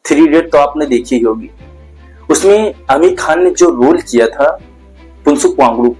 Three idiot तो आपने देखी ही होगी। उसमें आमिर खान ने जो रोल किया था फुनसुक वांगडू,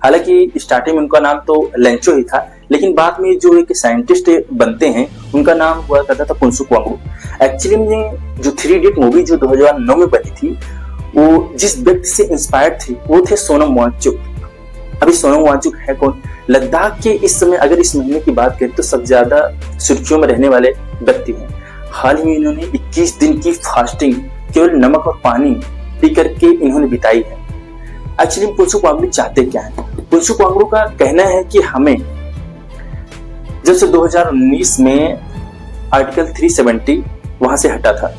हालांकि स्टार्टिंग में उनका नाम तो लेंचो ही था, लेकिन बाद में जो एक साइंटिस्ट बनते हैं उनका नाम हुआ करता था फुनसुक वांगडू। एक्चुअली में जो थ्री इडियट मूवी जो 2009 में बनी थी, वो जिस व्यक्ति से इंस्पायर्ड थी वो थे सोनम वांगचुक। अभी सोनम वांगचुक है कौन? लद्दाख के इस समय अगर इस महीने की बात करें तो सबसे ज्यादा सुर्खियों में रहने वाले व्यक्ति हैं। हाल ही में इन्होंने 21 दिन की फास्टिंग केवल नमक और पानी पी करके इन्होंने बिताई है। एक्चुअली फुनसुक वांगडू चाहते क्या है? फुनसुक वांगडू का कहना है कि हमें जब से 2019 में आर्टिकल 370 वहां से हटा था,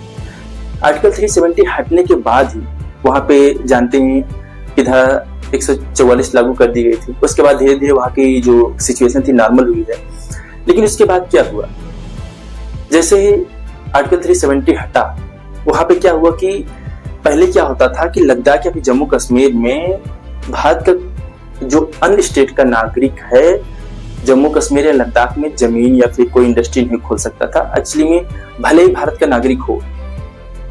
आर्टिकल 370 हटने के बाद ही वहां पे जानते हैं इधर 144 लागू कर दी गई थी। उसके बाद धीरे धीरे वहां की जो सिचुएशन थी नॉर्मल हुई है। लेकिन उसके बाद क्या हुआ, जैसे ही आर्टिकल 370 हटा, वहां पे क्या हुआ कि पहले क्या होता था कि लद्दाख या फिर जम्मू कश्मीर में भारत का जो अन्य स्टेट का नागरिक है जम्मू कश्मीर या लद्दाख में जमीन या फिर कोई इंडस्ट्री नहीं खोल सकता था। एक्चुअली में भले ही भारत का नागरिक हो,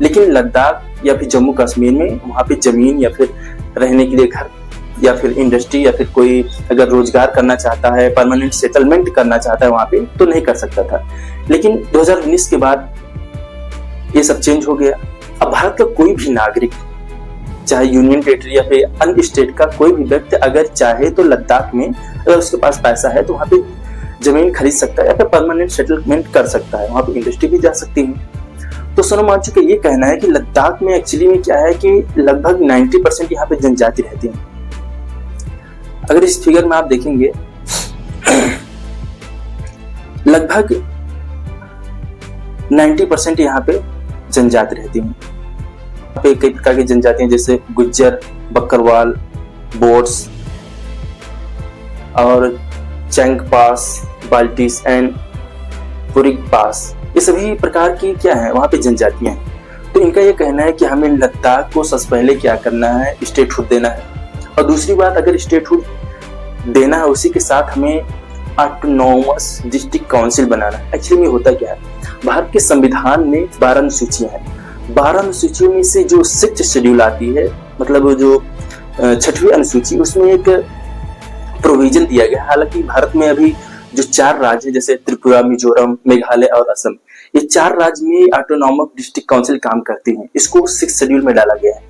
लेकिन लद्दाख या फिर जम्मू कश्मीर में वहां पे जमीन या फिर रहने के लिए घर या फिर इंडस्ट्री या फिर कोई अगर रोजगार करना चाहता है, परमानेंट सेटलमेंट करना चाहता है वहां पे, तो नहीं कर सकता था। लेकिन 2019 के बाद ये सब चेंज हो गया। अब भारत का कोई भी नागरिक, चाहे यूनियन टेरिटरी या फिर अन्य स्टेट का कोई भी व्यक्ति अगर चाहे तो लद्दाख में अगर उसके पास पैसा है तो वहां पे जमीन खरीद सकता है या फिर परमानेंट सेटलमेंट कर सकता है, वहां पे इंडस्ट्री भी जा सकती है। तो सोनम वांगचुक का ये कहना है कि लद्दाख में एक्चुअली में क्या है कि लगभग 90% यहाँ पे जनजाति रहती है। अगर इस फिगर में आप देखेंगे लगभग 90% यहाँ पे जनजाति रहती है। यहाँ पे कई प्रकार की जनजातियां जैसे गुज्जर, बकरवाल, बोट्स और चैंगपास, बाल्टिस एंड पुरिगपास, ये सभी प्रकार की क्या है वहां पे जनजातियां हैं। तो इनका ये कहना है कि हमें लद्दाख को सबसे पहले क्या करना है, स्टेटहुड देना है। और दूसरी बात, अगर स्टेटहुड देना है उसी के साथ हमें ऑटोनोमस डिस्ट्रिक्ट काउंसिल बनाना है। एक्चुअली में होता क्या है, भारत के संविधान में 12 अनुसूचियां हैं। 12 अनुसूचियों में से जो 6th शेड्यूल आती है, मतलब जो 6वीं अनुसूची, उसमें एक प्रोविजन दिया गया। हालांकि भारत में अभी जो 4 राज्य जैसे त्रिपुरा, मिजोरम, मेघालय और असम, ये 4 राज्य में ऑटोनोमस डिस्ट्रिक्ट काउंसिल काम करती हैं। इसको 6th शेड्यूल में डाला गया है।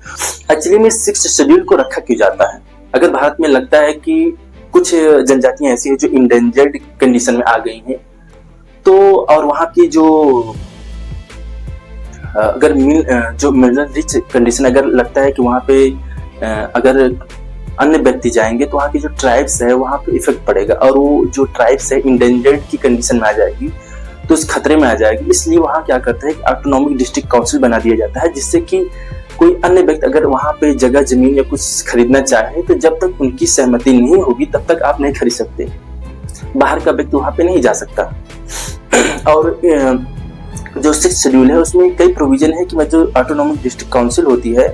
एक्चुअली में 6th शेड्यूल को रखा क्यों जाता है? अगर भारत में लगता है कि कुछ जनजातियां ऐसी हैं जो इंडेंजर्ड कंडीशन में आ गई हैं, तो और वहां की जो अगर जो मिनरल रिच कंडीशन अगर लगता है कि वहां पे अगर अन्य व्यक्ति जाएंगे तो वहाँ की जो ट्राइब्स है वहां पे इफेक्ट पड़ेगा और वो जो ट्राइब्स है इंडेंजर्ड की कंडीशन में आ जाएगी, तो उस खतरे में आ जाएगी। इसलिए वहां क्या करता है कि ऑटोनॉमिक डिस्ट्रिक्ट काउंसिल बना दिया जाता है, जिससे कि कोई अन्य व्यक्ति अगर वहां पे जगह जमीन या कुछ खरीदना चाहे तो जब तक उनकी सहमति नहीं होगी तब तक आप नहीं खरीद सकते, बाहर का व्यक्ति वहां पे नहीं जा सकता। और जो 6th शेड्यूल है उसमें कई प्रोविजन है कि जो ऑटोनॉमिक डिस्ट्रिक्ट काउंसिल होती है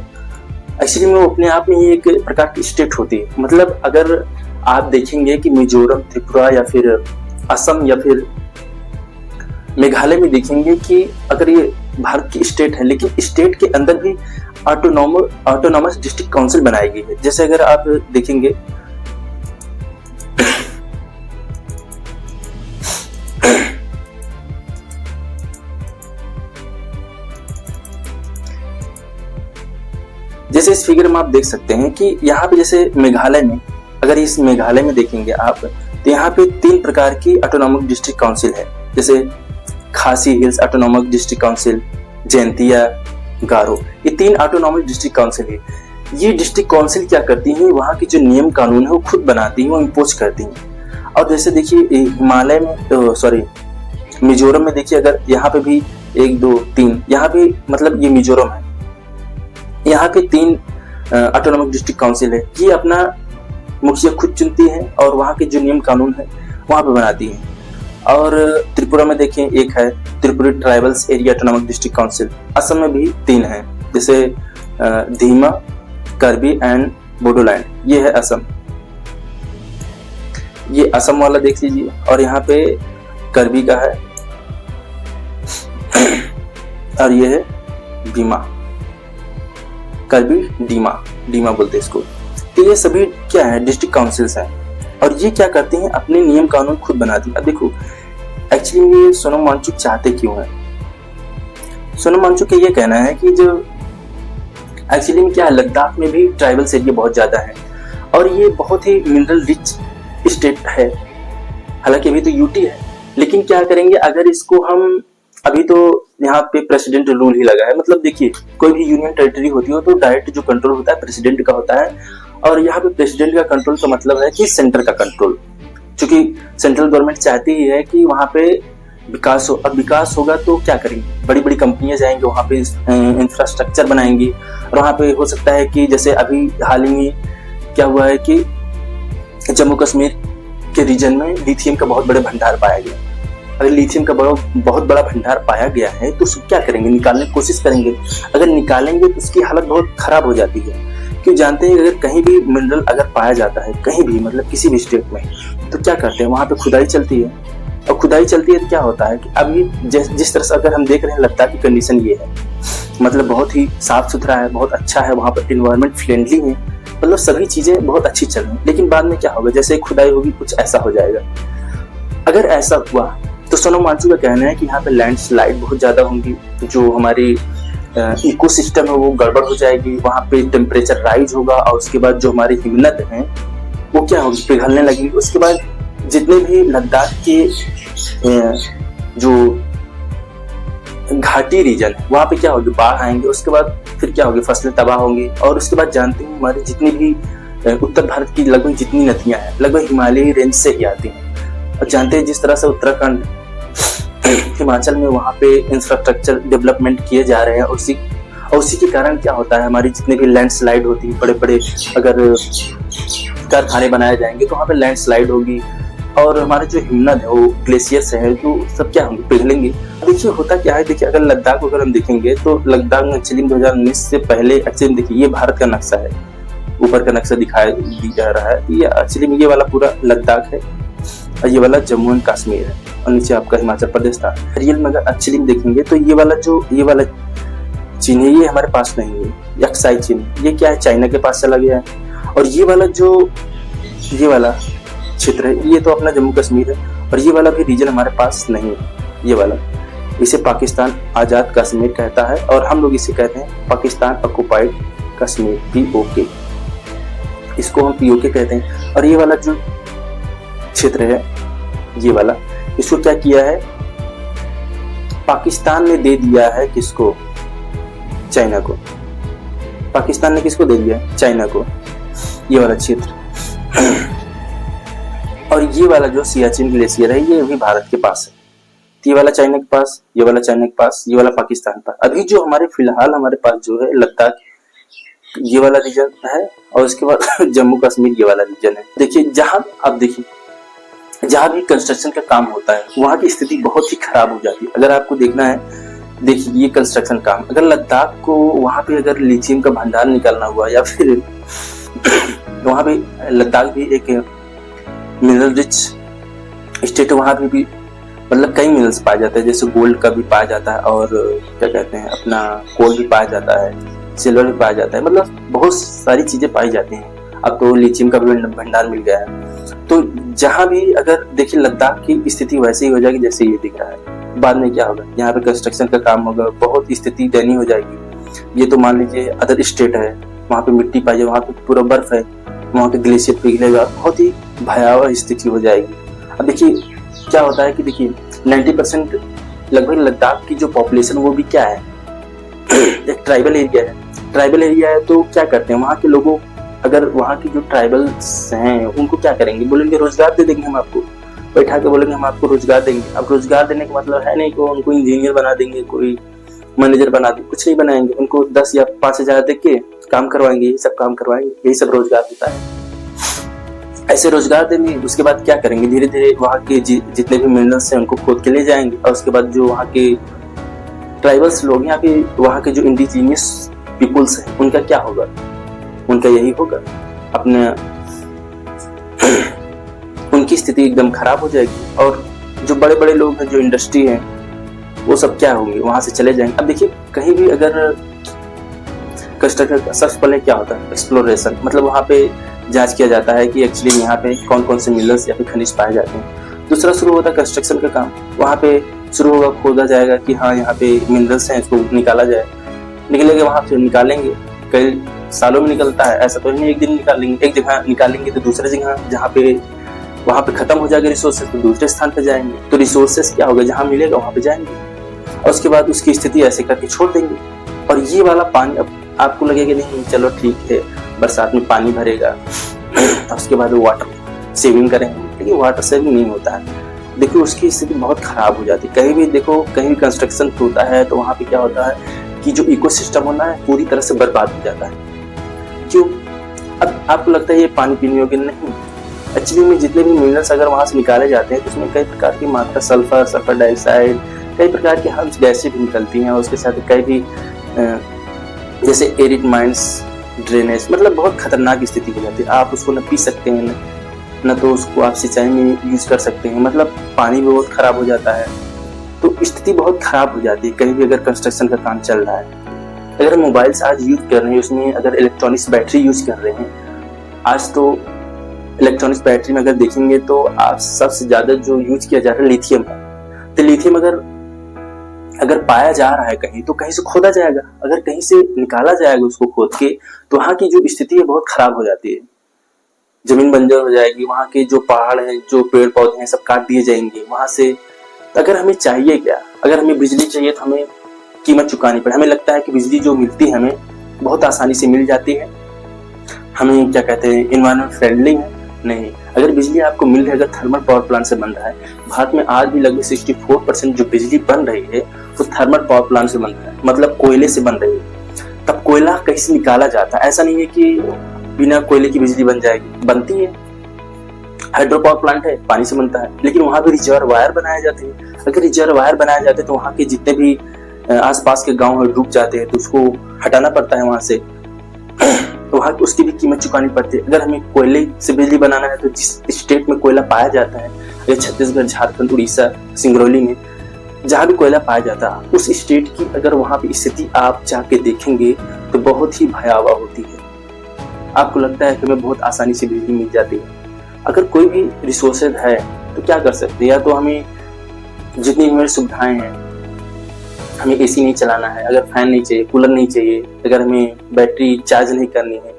एक्चुअली में वो अपने आप में ही एक प्रकार की स्टेट होती है। मतलब अगर आप देखेंगे कि मिजोरम, त्रिपुरा या फिर असम या फिर मेघालय में देखेंगे कि अगर ये भारत की स्टेट है, लेकिन स्टेट के अंदर भी ऑटोनॉमस डिस्ट्रिक्ट काउंसिल बनाई गई है। जैसे अगर आप देखेंगे जैसे इस फिगर में आप देख सकते हैं कि यहाँ पे जैसे मेघालय में, अगर इस मेघालय में देखेंगे आप तो यहाँ पे 3 प्रकार की ऑटोनॉमिक डिस्ट्रिक्ट काउंसिल है। जैसे Khasi hills autonomic district council, Jaintia, Garo, ये 3 ऑटोनॉमिक डिस्ट्रिक्ट काउंसिल है। ये डिस्ट्रिक्ट काउंसिल क्या करती हैं, वहाँ की जो नियम कानून है वो खुद बनाती हैं, वो इम्पोज करती हैं। और जैसे देखिए हिमालय में मिजोरम में देखिए, अगर यहाँ पे भी 1 2 3 यहाँ पे मतलब ये मिजोरम है, यहाँ पे 3 ऑटोनॉमिक डिस्ट्रिक्ट काउंसिल है। ये अपना मुखिया खुद चुनती है और वहाँ के जो नियम कानून है वहाँ पे बनाती है। और त्रिपुरा में देखें एक है Tripuri tribals area autonomic district council. Assam में भी 3 है, जैसे धीमा, करबी एंड बोडोलैंड, ये है असम। ये असम वाला देख लीजिए, और यहाँ पे करबी का है और ये है बीमा, करबी डीमा, डीमा बोलते हैं इसको। तो ये सभी क्या है, डिस्ट्रिक्ट काउंसिल्स हैं, और ये क्या करती हैं, अपने नियम कानून खुद बनाती हैं। अब देखो एक्चुअली ये सोनम वांगचुक चाहते क्यों है? सोनम वांगचुक का ये कहना है कि जो एक्चुअली में क्या है, लद्दाख में भी ट्राइबल्स एरिया बहुत ज्यादा है और ये बहुत ही मिनरल रिच स्टेट है। हालांकि अभी तो यूटी है, लेकिन क्या करेंगे अगर इसको हम, अभी तो यहाँ पे प्रेसिडेंट रूल ही लगा है। मतलब देखिए कोई भी यूनियन टेरिटरी होती हो तो डायरेक्ट जो कंट्रोल होता है प्रेसिडेंट का होता है, और यहाँ पे प्रेसिडेंट का कंट्रोल का मतलब है कि सेंटर का कंट्रोल, क्योंकि सेंट्रल गवर्नमेंट चाहती ही है कि वहाँ पे विकास हो। अब विकास होगा तो क्या करेंगे, बड़ी बड़ी कंपनियां जाएंगी वहाँ पे, इंफ्रास्ट्रक्चर बनाएंगी, और वहाँ पे हो सकता है कि जैसे अभी हाल ही में क्या हुआ है कि जम्मू कश्मीर के रीजन में लिथियम का बहुत बड़े भंडार पाया गया। अगर लिथियम का बहुत बड़ा भंडार पाया गया है तो उसको क्या करेंगे, निकालने की कोशिश करेंगे। अगर निकालेंगे तो उसकी हालत बहुत खराब हो जाती है, क्यों जानते हैं अगर कहीं भी मिनरल अगर पाया जाता है कहीं भी, मतलब किसी भी स्टेट में, तो क्या करते हैं वहाँ पे खुदाई चलती है। और खुदाई चलती है तो क्या होता है कि अभी जिस तरह से अगर हम देख रहे हैं लद्दाख की कंडीशन ये है, मतलब बहुत ही साफ सुथरा है, बहुत अच्छा है, वहाँ पर इन्वायरमेंट फ्रेंडली है, मतलब सभी चीजें बहुत अच्छी चल रही है। लेकिन बाद में क्या होगा, जैसे खुदाई होगी कुछ ऐसा हो जाएगा। अगर ऐसा हुआ तो सोनम वांगचुक का कहना है कि यहाँ पे लैंडस्लाइड बहुत ज्यादा होंगी, जो हमारी इकोसिस्टम है वो गड़बड़ हो जाएगी, वहाँ पे टेम्परेचर राइज होगा, और उसके बाद जो हमारी हिमनद है वो क्या होगी, पिघलने लगेगी। उसके बाद जितने भी लद्दाख के जो घाटी रीजन है वहाँ पे क्या होगी, बाढ़ आएंगे, उसके बाद फिर क्या होगी, फसलें तबाह होंगी। और उसके बाद जानते हैं हमारी जितनी भी उत्तर भारत की लगभग जितनी नदियां हैं लगभग हिमालयी रेंज से ही आती हैं। और जानते हैं जिस तरह से उत्तराखंड हिमाचल में वहाँ पे इंफ्रास्ट्रक्चर डेवलपमेंट किए जा रहे हैं, उसी के कारण क्या होता है, हमारी जितने भी लैंडस्लाइड होती है, बड़े बड़े अगर कारखाने बनाए जाएंगे तो वहाँ पे लैंडस्लाइड होगी, और हमारे जो हिमनद है वो ग्लेशियर्स है जो सब क्या होंगे, पिघलेंगे। देखिए होता क्या है, देखिए अगर लद्दाख को अगर हम देखेंगे तो लद्दाख में एक्चुअली 2019 से पहले एक्चुअली देखिए ये भारत का नक्शा है, ऊपर का नक्शा दिखाया जा रहा है, ये एक्चुअली में ये वाला पूरा लद्दाख है और ये वाला जम्मू एंड कश्मीर है, और नीचे आपका हिमाचल प्रदेश था। रियल में अगर एक्चुअली देखेंगे तो ये वाला चीन है ये हमारे पास नहीं है, यक्साई चीन, ये क्या है, चाइना के पास चला गया है। और ये वाला क्षेत्र है ये तो अपना जम्मू कश्मीर है, और ये वाला भी रीजन हमारे पास नहीं है। ये वाला, इसे पाकिस्तान आजाद कश्मीर कहता है, और हम लोग इसे कहते हैं पाकिस्तान ऑक्युपाइड कश्मीर, POK, इसको हम POK कहते हैं। और ये वाला जो क्षेत्र है ये वाला, इसको क्या किया है, पाकिस्तान ने दे दिया है किसको, चाइना को। पाकिस्तान ने किसको दे दिया, चाइना को, ये वाला क्षेत्र। और ये वाला जो सियाचिन ग्लेशियर है ये भी भारत के पास है, ये वाला चाइना के पास, ये वाला चाइना के पास, ये वाला पाकिस्तान के पास। अभी जो हमारे फिलहाल हमारे पास जो है लद्दाख ये वाला रीजन है, और उसके बाद जम्मू कश्मीर ये वाला रीजन है। देखिए जहाँ भी कंस्ट्रक्शन का काम होता है वहाँ की स्थिति बहुत ही खराब हो जाती है। अगर आपको देखना है, देखिए ये कंस्ट्रक्शन काम, अगर लद्दाख को वहाँ पे अगर लिथियम का भंडार निकालना हुआ, या फिर वहाँ पे लद्दाख भी एक मिनरल रिच स्टेट है, वहाँ भी मतलब कई मिनरल्स पाए जाते हैं, जैसे गोल्ड का भी पाया जाता है, और क्या कहते हैं अपना कोल भी पाया जाता है, सिल्वर भी पाया जाता है, मतलब बहुत सारी चीजें पाई जाती हैं। अब तो लिथियम का भी भंडार मिल गया है। तो जहाँ भी अगर देखिए लद्दाख की स्थिति वैसे ही हो जाएगी जैसे ये दिख रहा है। बाद में क्या होगा, यहाँ पे कंस्ट्रक्शन का काम होगा, बहुत स्थिति दयनीय हो जाएगी। ये तो मान लीजिए अदर स्टेट है, वहाँ पे मिट्टी पाई जाए, वहाँ पे पूरा बर्फ है, वहाँ पे ग्लेशियर पिघलेगा, बहुत ही भयावह स्थिति हो जाएगी। अब देखिए क्या होता है कि देखिए 90% लगभग लद्दाख की जो पॉपुलेशन वो भी क्या है, एक ट्राइबल एरिया है। ट्राइबल एरिया है तो क्या करते हैं वहाँ के लोगों, अगर वहाँ की जो ट्राइबल्स हैं उनको क्या करेंगे, बोलेंगे रोजगार दे देंगे हम आपको, बैठा के बोलेंगे हम आपको रोजगार देंगे। अब रोजगार देने का मतलब है नहीं कि उनको इंजीनियर बना देंगे, कोई मैनेजर बना देंगे, कुछ नहीं बनाएंगे, उनको 10 या 5,000 दे के काम करवाएंगे, यही सब काम करवाएंगे, यही सब रोजगार होता है। ऐसे रोजगार देंगे, उसके बाद क्या करेंगे, धीरे धीरे वहाँ के जितने भी मिनरल्स हैं उनको खोद के ले जाएंगे, और उसके बाद जो वहाँ के ट्राइबल्स लोग, यहाँ के वहाँ के जो इंडिजीनियस पीपुल्स हैं उनका क्या होगा, उनका यही होगा, अपने उनकी स्थिति एकदम खराब हो जाएगी। और जो बड़े बड़े लोग हैं, जो इंडस्ट्री है, वो सब क्या होंगे, वहां से चले जाएंगे। अब देखिए कहीं भी अगर कंस्ट्रक्शन, सबसे पहले क्या होता है एक्सप्लोरेशन, मतलब वहाँ पे जांच किया जाता है कि एक्चुअली यहाँ पे कौन कौन से मिनरल्स या फिर खनिज पाए जाते हैं। दूसरा शुरू होता है कंस्ट्रक्शन का काम, वहाँ पे शुरू होगा, खोदा जाएगा कि हाँ यहाँ पे मिनरल्स हैं, इसको निकाला जाए। निकलेगा वहाँ से, निकालेंगे, कई सालों में निकलता है, ऐसा तो नहीं एक दिन निकालेंगे। एक जगह निकालेंगे तो दूसरे जगह जहाँ पे वहाँ पे खत्म हो जाएगा रिसोर्सेज तो दूसरे स्थान पे जाएंगे। तो रिसोर्सेज क्या होगा, जहाँ मिलेगा वहाँ पे जाएंगे और उसके बाद उसकी स्थिति ऐसे करके छोड़ देंगे। और ये वाला पानी अब आपको लगेगा नहीं चलो ठीक है बरसात में पानी भरेगा उसके बाद वाटर सेविंग करेंगे, लेकिन वाटर सेविंग नहीं होता है। देखो उसकी स्थिति बहुत खराब हो जाती है। कहीं भी देखो, कहीं भी कंस्ट्रक्शन होता है तो वहाँ पे क्या होता है कि जो इकोसिस्टम होना है पूरी तरह से बर्बाद हो जाता है। क्यों? अब आपको लगता है ये पानी पीने योग्य नहीं, एक्चुअली में जितने भी मिनरल्स अगर वहां से निकाले जाते हैं तो उसमें कई प्रकार की मात्रा सल्फर, सल्फर डाइऑक्साइड, कई प्रकार की हार्मफुल गैसें भी निकलती हैं। उसके साथ कई भी जैसे एरिड माइंस, ड्रेनेज, मतलब बहुत खतरनाक स्थिति हो जाती है। आप उसको न पी सकते हैं न तो उसको आप सिंचाई में यूज कर सकते हैं, मतलब पानी भी बहुत खराब हो जाता है। तो स्थिति बहुत खराब हो जाती है कहीं भी अगर कंस्ट्रक्शन का काम चल रहा है। अगर मोबाइल्स आज यूज कर रहे हैं, उसमें अगर इलेक्ट्रॉनिक्स बैटरी यूज कर रहे हैं, आज तो इलेक्ट्रॉनिक्स बैटरी में अगर देखेंगे तो आज सबसे ज्यादा जो यूज किया जा रहा है लिथियम है। तो लिथियम अगर पाया जा रहा है कहीं तो कहीं से खोदा जाएगा, अगर कहीं से निकाला जाएगा उसको खोद के तो वहां की जो स्थिति है बहुत खराब हो जाती है। जमीन बंजर हो जाएगी, वहां के जो पहाड़ हैं, जो पेड़ पौधे हैं, सब काट दिए जाएंगे वहां से। अगर हमें चाहिए क्या, अगर हमें बिजली चाहिए तो हमें कीमत चुकानी पड़े। हमें लगता है कि बिजली जो मिलती है हमें बहुत आसानी से मिल जाती है, हमें क्या कहते हैं एनवायरमेंट फ्रेंडली है। नहीं, अगर बिजली आपको मिल रही है, अगर थर्मल पावर प्लांट से बन रहा है, भारत में आज भी लगभग 64% जो बिजली बन रही है वो थर्मल पावर प्लांट से बन रहा है, मतलब कोयले से बन रही है। तब कोयला कहीं से निकाला जाता है, ऐसा नहीं है कि बिना कोयले की बिजली बन जाएगी, बनती है। हाइड्रो पावर प्लांट है, पानी से बनता है, लेकिन वहां भी रिजर्वायर बनाए जाते हैं। अगर रिजर्वायर बनाए जाते हैं तो वहां के जितने भी आसपास के गांव डूब जाते हैं तो उसको हटाना पड़ता है वहां से, तो वहां उसकी भी कीमत चुकानी पड़ती है। अगर हमें कोयले से बिजली बनाना है तो जिस स्टेट में कोयला पाया जाता है, जैसे छत्तीसगढ़, झारखंड, उड़ीसा, सिंगरौली में जहां भी कोयला पाया जाता है, उस स्टेट की अगर वहां पे स्थिति आप जाके देखेंगे तो बहुत ही भयावह होती है। आपको लगता है कि हमें बहुत आसानी से बिजली मिल जाती है। अगर कोई भी रिसोर्सेज है तो क्या कर सकते हैं, या तो हमें जितनी हमारी सुविधाएं हैं, हमें एसी नहीं चलाना है, अगर फैन नहीं चाहिए, कूलर नहीं चाहिए, अगर हमें बैटरी चार्ज नहीं करनी है,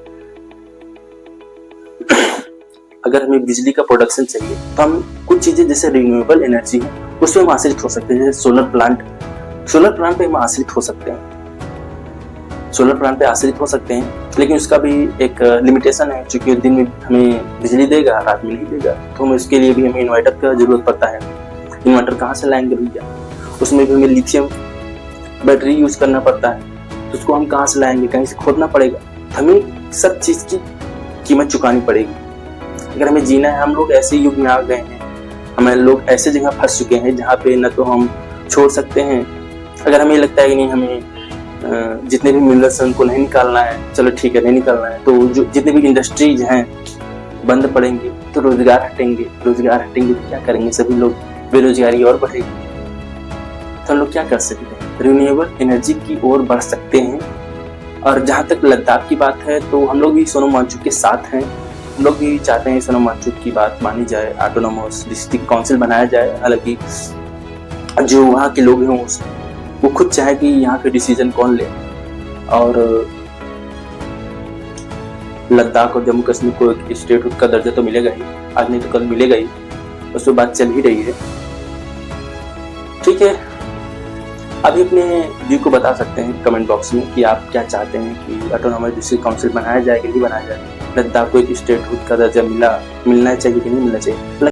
अगर हमें बिजली का प्रोडक्शन चाहिए तो हम कुछ चीजें जैसे रिन्यूएबल एनर्जी है उसमें हम आश्रित हो सकते हैं। जैसे सोलर प्लांट पे हम आश्रित हो सकते हैं, सोलर प्लांट पे आश्रित हो सकते हैं, लेकिन उसका भी एक लिमिटेशन है, क्योंकि दिन में हमें बिजली देगा, रात में नहीं देगा, तो हम उसके लिए भी हमें इन्वर्टर का जरूरत पड़ता है। इन्वर्टर कहाँ से लाएंगे भैया, उसमें भी हमें लिथियम बैटरी यूज करना पड़ता है, तो उसको हम कहाँ से लाएंगे, कहीं से खोदना पड़ेगा। हमें सब चीज की कीमत चुकानी पड़ेगी अगर हमें जीना है। हम लोग ऐसे युग में आ गए हैं, हमें लोग ऐसे जगह फंस चुके हैं जहाँ पे न तो हम छोड़ सकते हैं, अगर हमें लगता है कि नहीं हमें जितने भी मिनरल्स हैं उनको नहीं निकालना है, चलो ठीक है नहीं निकालना है, तो जो जितने भी इंडस्ट्रीज हैं बंद पड़ेंगे तो रोजगार हटेंगे तो क्या करेंगे, सभी लोग बेरोजगारी और बढ़ेगी। तो हम लोग क्या कर सकते हैं, रिन्यूएबल एनर्जी की ओर बढ़ सकते हैं। और जहाँ तक लद्दाख की बात है तो हम लोग भी सोनम वांगचुक के साथ हैं, हम लोग भी चाहते हैं सोनम वांगचुक की बात मानी जाए, ऑटोनोमस डिस्ट्रिक्ट काउंसिल बनाया जाए। हालांकि जो वहाँ के लोग हैं वो खुद चाहे कि यहाँ पे डिसीजन कौन ले, और लद्दाख और जम्मू कश्मीर को एक स्टेट का दर्जा तो मिलेगा ही, आज नहीं तो कल मिलेगा ही, उस पर बात चल ही रही है। ठीक है, अभी अपने व्यू को बता सकते हैं कमेंट बॉक्स में कि आप क्या चाहते हैं कि ऑटोनोमस डिस्ट्रिक्ट काउंसिल बनाया जाए कि नहीं बनाया जाए, लद्दाख को एक स्टेट का दर्जा मिलना चाहिए कि नहीं मिलना चाहिए।